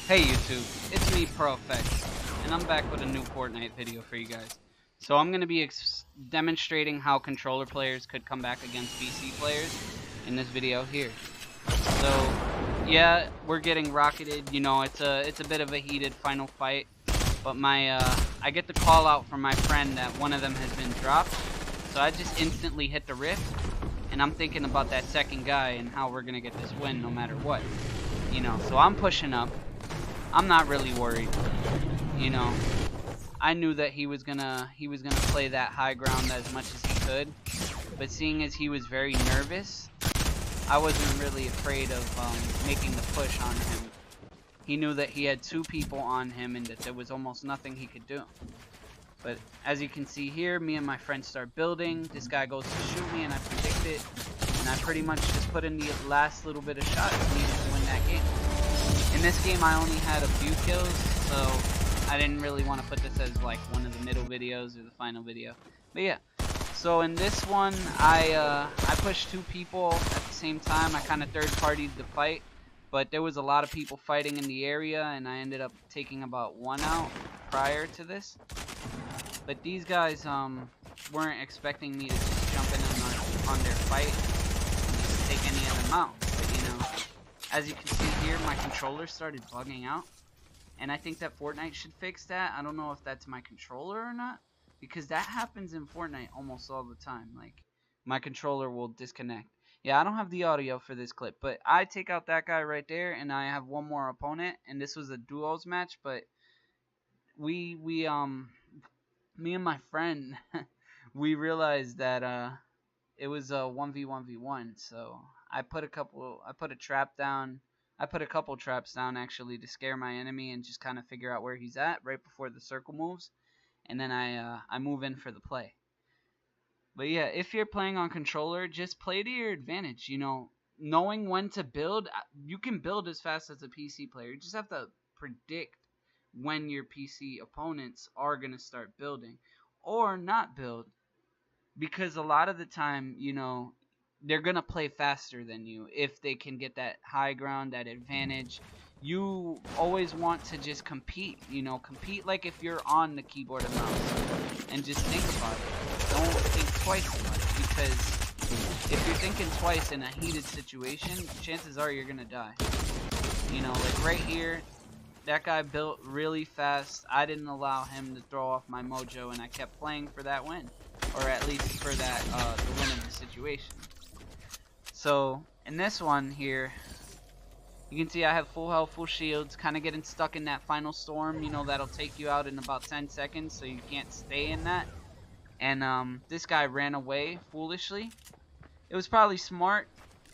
Hey YouTube, it's me ProFX, and I'm back with a new Fortnite video for you guys. So I'm going to be demonstrating how controller players could come back against PC players in this video here. So yeah, we're getting rocketed, you know, it's a bit of a heated final fight, but I get the call out from my friend that one of them has been dropped. So I just instantly hit the rift, and I'm thinking about that second guy and how we're going to get this win no matter what. You know, so I'm pushing up. I'm not really worried. You know, I knew that he was gonna play that high ground as much as he could, but seeing as he was very nervous, I wasn't really afraid of making the push on him. He knew that he had two people on him and that there was almost nothing he could do. But as you can see here, me and my friend start building. This guy goes to shoot me and I predict it, and I pretty much just put in the last little bit of shots needed to win that game. In this game, I only had a few kills, so I didn't really want to put this as like one of the middle videos or the final video. But yeah, so in this one, I pushed two people at the same time. I kind of third-partied the fight, but there was a lot of people fighting in the area, and I ended up taking about one out prior to this. But these guys weren't expecting me to just jump in on their fight and just take any of them out. But you know, as you can see here, my controller started bugging out, and I think that Fortnite should fix that. I don't know if that's my controller or not, because that happens in Fortnite almost all the time. Like, my controller will disconnect. Yeah, I don't have the audio for this clip, but I take out that guy right there, and I have one more opponent, and this was a duos match, but me and my friend, we realized that it was a 1v1v1, so I put a couple traps down actually to scare my enemy and just kind of figure out where he's at right before the circle moves, and then I move in for the play. But yeah, if you're playing on controller, just play to your advantage. You know, knowing when to build, you can build as fast as a PC player. You just have to predict when your PC opponents are gonna start building or not build, because a lot of the time, you know, they're gonna play faster than you if they can get that high ground, that advantage. You always want to just compete, you know, compete like if you're on the keyboard and mouse, and just think about it. Don't think twice about it, because if you're thinking twice in a heated situation, chances are you're gonna die. You know, like right here, that guy built really fast. I didn't allow him to throw off my mojo, and I kept playing for that win, or at least for that the win of the situation. So in this one here, you can see I have full health, full shields, kind of getting stuck in that final storm. You know, that'll take you out in about 10 seconds, so you can't stay in that. And this guy ran away foolishly. It was probably smart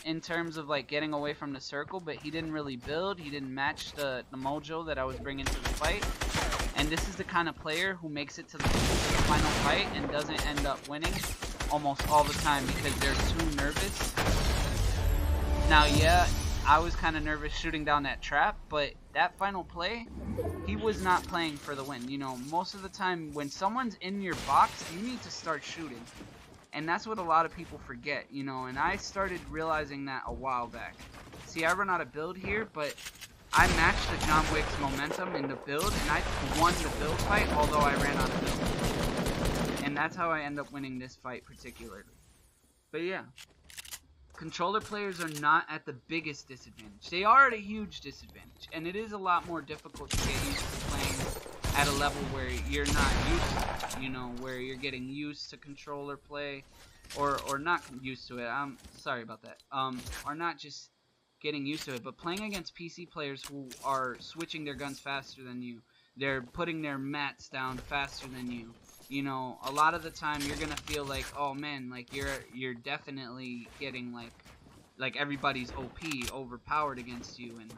in terms of like getting away from the circle, but he didn't really build. He didn't match the mojo that I was bringing to the fight. And this is the kind of player who makes it to the final fight and doesn't end up winning almost all the time because they're too nervous. Now, yeah, I was kind of nervous shooting down that trap, but that final play, he was not playing for the win. You know, most of the time when someone's in your box, you need to start shooting. And that's what a lot of people forget, you know, and I started realizing that a while back. See, I run out of build here, but I matched the John Wick's momentum in the build, and I won the build fight, although I ran out of build. And that's how I end up winning this fight particularly. But yeah, controller players are not at the biggest disadvantage. They are at a huge disadvantage, and it is a lot more difficult to get used to playing at a level where you're not used to, you know, where you're getting used to controller play, or not used to it. I'm sorry about that. Or not just getting used to it, but playing against PC players who are switching their guns faster than you. They're putting their mats down faster than you. You know, a lot of the time you're gonna feel like, oh man, like you're definitely getting like everybody's OP overpowered against you, and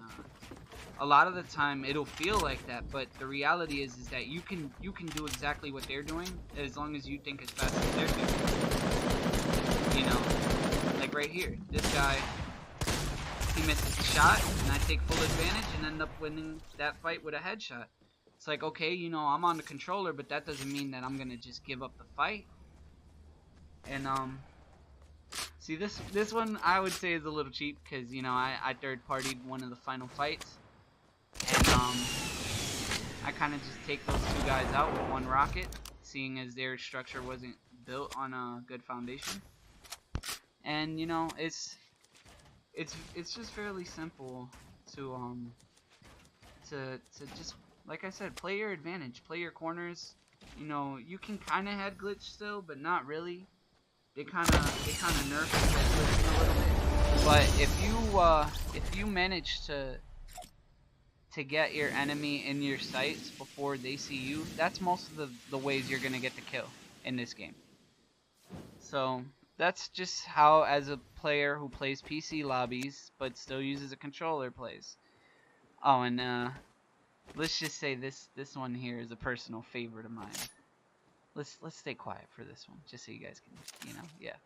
a lot of the time it'll feel like that, but the reality is that you can do exactly what they're doing as long as you think as fast as they're doing. You know, like right here, this guy, he misses the shot, and I take full advantage and end up winning that fight with a headshot. It's like, okay, you know, I'm on the controller, but that doesn't mean that I'm gonna just give up the fight. And see, this one I would say is a little cheap, because you know I third partied one of the final fights. And I kind of just take those two guys out with one rocket, seeing as their structure wasn't built on a good foundation. And you know, it's just fairly simple to just, like I said, play your advantage, play your corners. You know, you can kind of head glitch still, but not really. They kind of nerfed head glitching a little bit. But if you manage to get your enemy in your sights before they see you, that's most of the ways you're gonna get the kill in this game. So that's just how, as a player who plays PC lobbies but still uses a controller, plays. Oh, and let's just say this one here is a personal favorite of mine. Let's stay quiet for this one, just so you guys can, you know, yeah.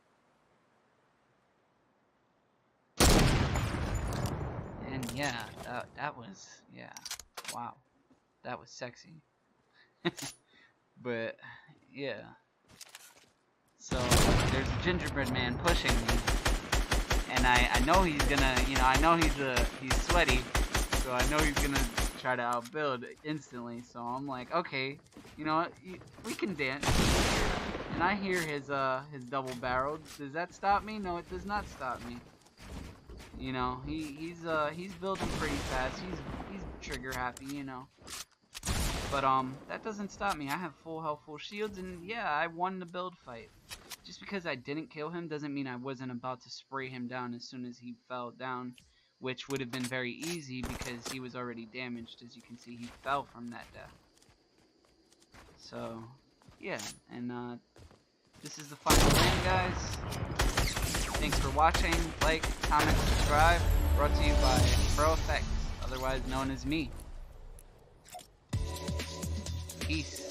And yeah, that was, yeah, wow, that was sexy. But yeah, so there's a gingerbread man pushing me, and I know he's gonna, you know, I know he's sweaty, so I know he's gonna try to outbuild instantly. So I'm like, okay, you know what, we can dance. And I hear his double barreled. Does that stop me? No, it does not stop me. You know, he's building pretty fast. He's trigger happy, you know. But that doesn't stop me. I have full health, full shields, and yeah, I won the build fight. Just because I didn't kill him doesn't mean I wasn't about to spray him down as soon as he fell down, which would have been very easy because he was already damaged. As you can see, he fell from that death. So yeah, and this is the final win, guys. Thanks for watching. Like, comment, subscribe. Brought to you by Pro Effects, otherwise known as me. Peace.